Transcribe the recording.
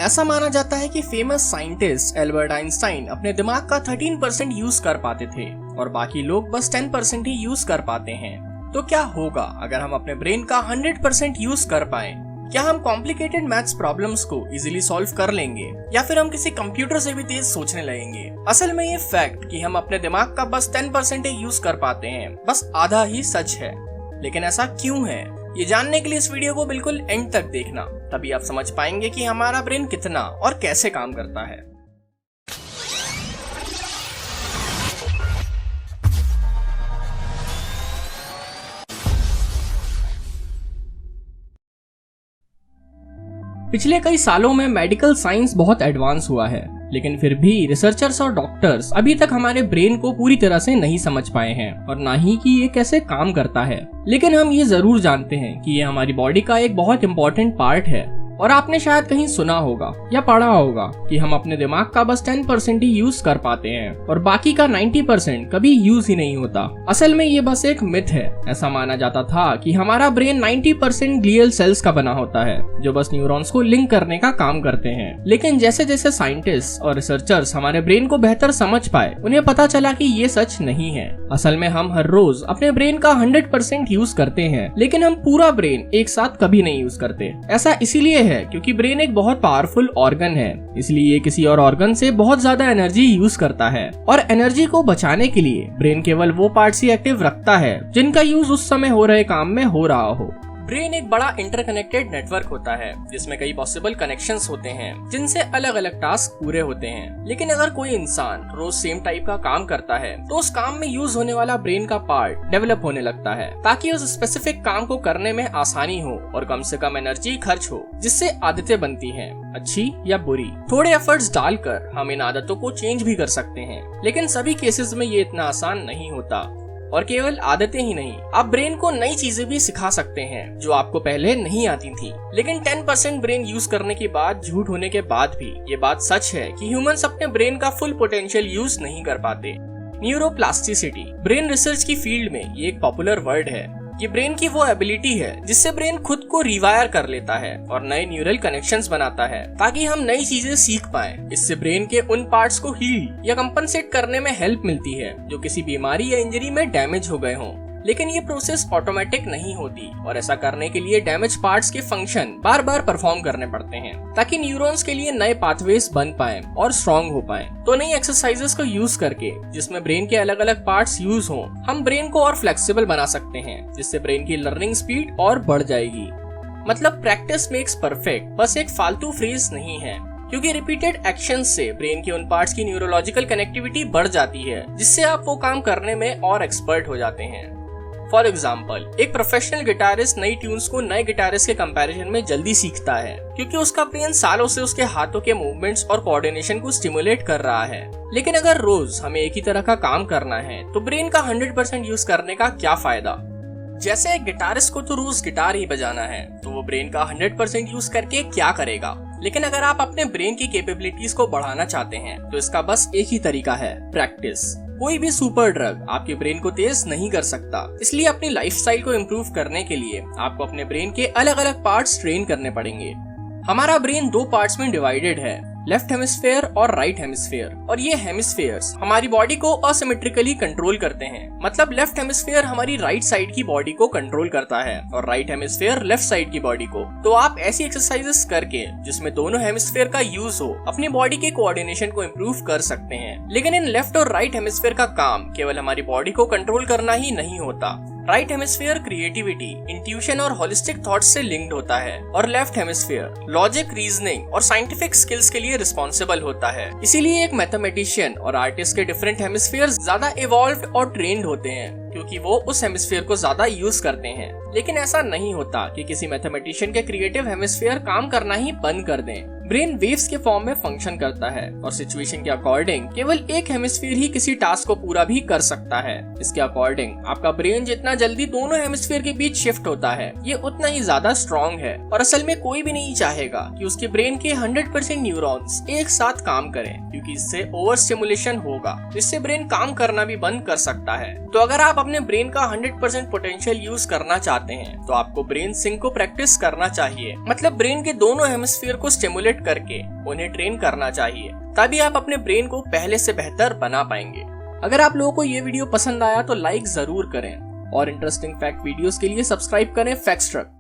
ऐसा माना जाता है कि फेमस साइंटिस्ट एल्बर्ट आइंस्टाइन अपने दिमाग का 13% यूज कर पाते थे और बाकी लोग बस 10% ही यूज कर पाते हैं। तो क्या होगा अगर हम अपने ब्रेन का 100% यूज कर पाएं? क्या हम कॉम्प्लिकेटेड मैथ्स प्रॉब्लम्स को इजीली सॉल्व कर लेंगे या फिर हम किसी कंप्यूटर से भी तेज सोचने लगेंगे? असल में ये फैक्ट कि हम अपने दिमाग का बस 10% ही यूज कर पाते हैं, बस आधा ही सच है। लेकिन ऐसा क्यों है? ये जानने के लिए इस वीडियो को बिल्कुल एंड तक देखना, तभी आप समझ पाएंगे कि हमारा ब्रेन कितना और कैसे काम करता है। पिछले कई सालों में मेडिकल साइंस बहुत एडवांस हुआ है, लेकिन फिर भी रिसर्चर्स और डॉक्टर्स अभी तक हमारे ब्रेन को पूरी तरह से नहीं समझ पाए हैं और ना ही कि ये कैसे काम करता है। लेकिन हम ये जरूर जानते हैं कि ये हमारी बॉडी का एक बहुत इंपॉर्टेंट पार्ट है। और आपने शायद कहीं सुना होगा या पढ़ा होगा कि हम अपने दिमाग का बस 10% ही यूज कर पाते हैं और बाकी का 90% कभी यूज ही नहीं होता। असल में ये बस एक मिथ है। ऐसा माना जाता था कि हमारा ब्रेन 90% ग्लियल सेल्स का बना होता है जो बस न्यूरॉन्स को लिंक करने का काम करते हैं। लेकिन जैसे जैसे साइंटिस्ट और रिसर्चर्स हमारे ब्रेन को बेहतर समझ पाए, उन्हें पता चला कि ये सच नहीं है। असल में हम हर रोज अपने ब्रेन का 100% यूज करते हैं, लेकिन हम पूरा ब्रेन एक साथ कभी नहीं यूज करते। ऐसा इसीलिए है क्योंकि ब्रेन एक बहुत पावरफुल ऑर्गन है, इसलिए ये किसी और ऑर्गन से बहुत ज्यादा एनर्जी यूज करता है और एनर्जी को बचाने के लिए ब्रेन केवल वो पार्ट्स ही एक्टिव रखता है जिनका यूज उस समय हो रहे काम में हो रहा हो। ब्रेन एक बड़ा इंटरकनेक्टेड नेटवर्क होता है जिसमें कई पॉसिबल कनेक्शंस होते हैं जिनसे अलग अलग टास्क पूरे होते हैं। लेकिन अगर कोई इंसान रोज सेम टाइप का काम करता है तो उस काम में यूज होने वाला ब्रेन का पार्ट डेवलप होने लगता है ताकि उस स्पेसिफिक काम को करने में आसानी हो और कम से कम एनर्जी खर्च हो, जिससे आदतें बनती हैं, अच्छी या बुरी। थोड़े एफर्ट्स डालकर हम इन आदतों को चेंज भी कर सकते हैं, लेकिन सभी केसेस में ये इतना आसान नहीं होता। और केवल आदतें ही नहीं, आप ब्रेन को नई चीजें भी सिखा सकते हैं जो आपको पहले नहीं आती थी। लेकिन 10% ब्रेन यूज करने की बात झूठ होने के बाद भी ये बात सच है कि ह्यूमंस अपने ब्रेन का फुल पोटेंशियल यूज नहीं कर पाते। न्यूरोप्लास्टिसिटी ब्रेन रिसर्च की फील्ड में ये एक पॉपुलर वर्ड है। ये ब्रेन की वो एबिलिटी है जिससे ब्रेन खुद को रिवायर कर लेता है और नए न्यूरल कनेक्शंस बनाता है ताकि हम नई चीजें सीख पाएं। इससे ब्रेन के उन पार्ट्स को हील या कंपनसेट करने में हेल्प मिलती है जो किसी बीमारी या इंजरी में डैमेज हो गए हों। लेकिन ये प्रोसेस ऑटोमेटिक नहीं होती और ऐसा करने के लिए डैमेज पार्ट्स के फंक्शन बार बार परफॉर्म करने पड़ते हैं ताकि न्यूरॉन्स के लिए नए पाथवेज बन पाएं और स्ट्रॉन्ग हो पाएं। तो नई एक्सरसाइजेस को यूज करके जिसमें ब्रेन के अलग अलग पार्ट्स यूज हों, हम ब्रेन को और फ्लेक्सिबल बना सकते हैं, जिससे ब्रेन की लर्निंग स्पीड और बढ़ जाएगी। मतलब प्रैक्टिस मेक्स परफेक्ट बस एक फालतू फ्रेज नहीं है, क्योंकि रिपीटेड एक्शन से ब्रेन के उन पार्ट्स की न्यूरोलॉजिकल कनेक्टिविटी बढ़ जाती है जिससे आप वो काम करने में और एक्सपर्ट हो जाते हैं। फॉर एग्जाम्पल, एक प्रोफेशनल गिटारिस्ट नई ट्यून्स को नए गिटारिस्ट के कंपैरिजन में जल्दी सीखता है क्योंकि उसका ब्रेन सालों से उसके हाथों के मूवमेंट्स और कोऑर्डिनेशन को स्टिमुलेट कर रहा है। लेकिन अगर रोज हमें एक ही तरह का काम करना है तो ब्रेन का 100% यूज करने का क्या फायदा? जैसे एक गिटारिस्ट को तो रोज गिटार ही बजाना है तो वो ब्रेन का 100% यूज करके क्या करेगा? लेकिन अगर आप अपने ब्रेन की कैपेबिलिटीज को बढ़ाना चाहते हैं तो इसका बस एक ही तरीका है, प्रैक्टिस। कोई भी सुपर ड्रग आपके ब्रेन को तेज नहीं कर सकता, इसलिए अपनी लाइफस्टाइल को इम्प्रूव करने के लिए आपको अपने ब्रेन के अलग अलग पार्ट्स ट्रेन करने पड़ेंगे। हमारा ब्रेन दो पार्ट्स में डिवाइडेड है, लेफ्ट हेमिस्फेयर और राइट हेमिस्फेयर। और ये हेमिस्फेयर्स हमारी बॉडी को असिमेट्रिकली कंट्रोल करते हैं। मतलब लेफ्ट हेमिस्फेयर हमारी राइट साइड की बॉडी को कंट्रोल करता है और राइट हेमिस्फेयर लेफ्ट साइड की बॉडी को। तो आप ऐसी एक्सरसाइजेस करके जिसमें दोनों हेमिस्फेयर का यूज हो अपनी बॉडी के कोऑर्डिनेशन को इम्प्रूव कर सकते हैं। लेकिन इन लेफ्ट और राइट हेमिस्फेयर का काम केवल हमारी बॉडी को कंट्रोल करना ही नहीं होता। राइट हेमिस्फेयर क्रिएटिविटी, इंट्यूशन और होलिस्टिक थॉट्स से लिंक्ड होता है और लेफ्ट हेमिस्फेयर लॉजिक, रीजनिंग और साइंटिफिक स्किल्स के लिए रिस्पॉन्सिबल होता है। इसीलिए एक मैथमेटिशियन और आर्टिस्ट के डिफरेंट हेमिस्फेयर्स ज्यादा इवॉल्व्ड और ट्रेंड होते हैं क्योंकि वो उस हेमिस्फेयर को ज्यादा यूज करते हैं। लेकिन ऐसा नहीं होता कि किसी मैथमेटिशियन के क्रिएटिव हेमिस्फेयर काम करना ही बंद कर दें। ब्रेन वेव्स के फॉर्म में फंक्शन करता है और सिचुएशन के अकॉर्डिंग केवल एक हेमिस्फीयर ही किसी टास्क को पूरा भी कर सकता है। इसके अकॉर्डिंग आपका ब्रेन जितना जल्दी दोनों हेमिस्फीयर के बीच शिफ्ट होता है ये उतना ही ज्यादा स्ट्रॉन्ग है। और असल में कोई भी नहीं चाहेगा कि उसके ब्रेन के 100% न्यूरॉन्स एक साथ काम करें, क्योंकि इससे ओवर स्टिमुलेशन होगा, इससे ब्रेन काम करना भी बंद कर सकता है। तो अगर आप अपने ब्रेन का 100% पोटेंशियल यूज करना चाहते हैं तो आपको ब्रेन सिंक को प्रैक्टिस करना चाहिए। मतलब ब्रेन के दोनों हेमिस्फीयर को स्टिमुलेट मोटिवेट करके उन्हें ट्रेन करना चाहिए, तभी आप अपने ब्रेन को पहले से बेहतर बना पाएंगे। अगर आप लोगों को ये वीडियो पसंद आया तो लाइक जरूर करें और इंटरेस्टिंग फैक्ट वीडियोस के लिए सब्सक्राइब करें फैक्ट्स ट्रक।